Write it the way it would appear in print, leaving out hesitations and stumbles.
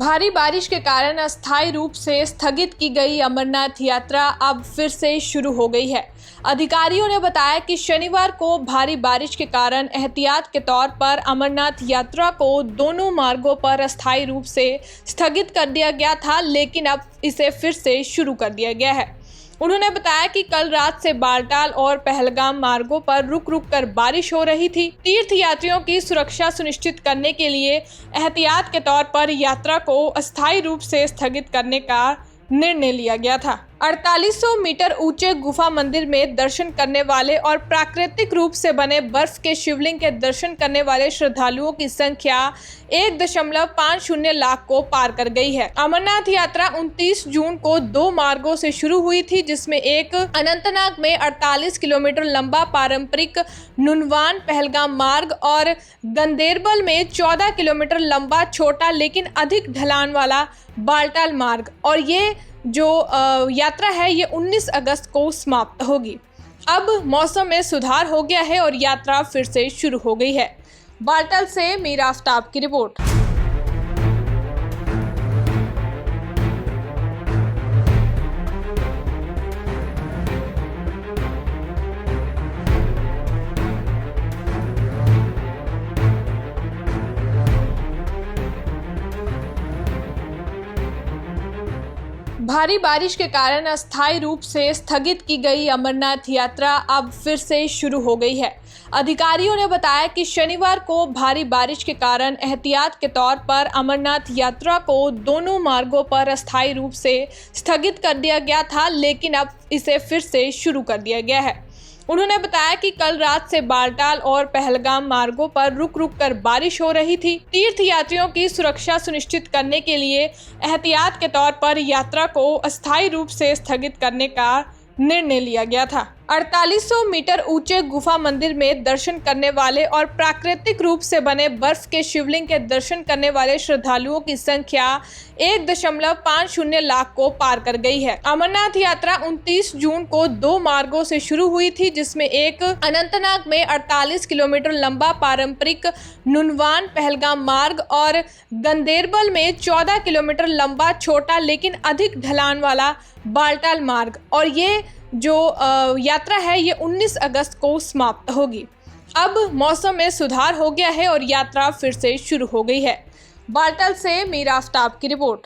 भारी बारिश के कारण अस्थायी रूप से स्थगित की गई अमरनाथ यात्रा अब फिर से शुरू हो गई है। अधिकारियों ने बताया कि शनिवार को भारी बारिश के कारण एहतियात के तौर पर अमरनाथ यात्रा को दोनों मार्गों पर अस्थायी रूप से स्थगित कर दिया गया था, लेकिन अब इसे फिर से शुरू कर दिया गया है। उन्होंने बताया कि कल रात से बालटाल और पहलगाम मार्गों पर रुक रुक कर बारिश हो रही थी। तीर्थ यात्रियों की सुरक्षा सुनिश्चित करने के लिए एहतियात के तौर पर यात्रा को अस्थायी रूप से स्थगित करने का निर्णय लिया गया था। 4800 मीटर ऊंचे गुफा मंदिर में दर्शन करने वाले और प्राकृतिक रूप से बने बर्फ के शिवलिंग के दर्शन करने वाले श्रद्धालुओं की संख्या 1.50 लाख को पार कर गई है। अमरनाथ यात्रा 29 जून को 2 मार्गों से शुरू हुई थी, जिसमें एक अनंतनाग में 48 किलोमीटर लंबा पारंपरिक नुनवान पहलगाम मार्ग और गंदेरबल में 14 किलोमीटर लंबा छोटा लेकिन अधिक ढलान वाला बालटाल मार्ग, और ये जो यात्रा है ये 19 अगस्त को समाप्त होगी। अब मौसम में सुधार हो गया है और यात्रा फिर से शुरू हो गई है। बालटाल से मीरा आफ्ताब की रिपोर्ट। भारी बारिश के कारण अस्थायी रूप से स्थगित की गई अमरनाथ यात्रा अब फिर से शुरू हो गई है। अधिकारियों ने बताया कि शनिवार को भारी बारिश के कारण एहतियात के तौर पर अमरनाथ यात्रा को दोनों मार्गों पर अस्थायी रूप से स्थगित कर दिया गया था, लेकिन अब इसे फिर से शुरू कर दिया गया है। उन्होंने बताया कि कल रात से बालटाल और पहलगाम मार्गों पर रुक रुक कर बारिश हो रही थी। तीर्थ यात्रियों की सुरक्षा सुनिश्चित करने के लिए एहतियात के तौर पर यात्रा को अस्थायी रूप से स्थगित करने का निर्णय लिया गया था। 4800 मीटर ऊंचे गुफा मंदिर में दर्शन करने वाले और प्राकृतिक रूप से बने बर्फ के शिवलिंग के दर्शन करने वाले श्रद्धालुओं की संख्या 1.50 लाख को पार कर गई है। अमरनाथ यात्रा 29 जून को 2 मार्गों से शुरू हुई थी, जिसमें एक अनंतनाग में 48 किलोमीटर लंबा पारंपरिक नुनवान पहलगाम मार्ग और गंदेरबल में 14 किलोमीटर लंबा छोटा लेकिन अधिक ढलान वाला बालटाल मार्ग, और ये जो यात्रा है ये 19 अगस्त को समाप्त होगी। अब मौसम में सुधार हो गया है और यात्रा फिर से शुरू हो गई है। बालटाल से मीरा आफ्ताब की रिपोर्ट।